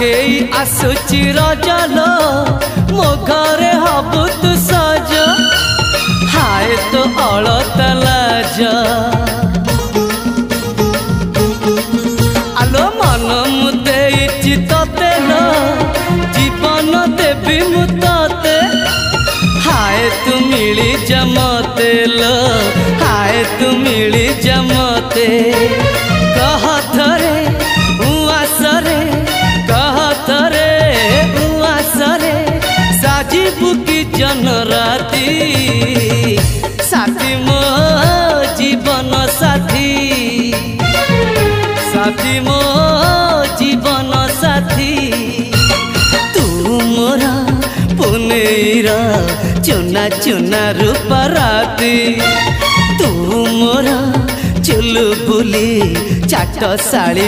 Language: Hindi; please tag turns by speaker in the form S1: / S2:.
S1: आखेई आसुची रजलो मो घरे हबु तू सज हाय तो अलता लाज आलो मन मुते चितते लो जीवन देवी मुते हाय तू मिली जमते लो हाय तू मिली जमते कह थरे उआसरे कह थरे उआसरे साजिबु की जन राती साथी मो जीवन साथी साथी मो जीवन साथी तू मोरा पुनेरा चुना चुना रूप राती तू मोरा चुलु बुली चाट साड़ी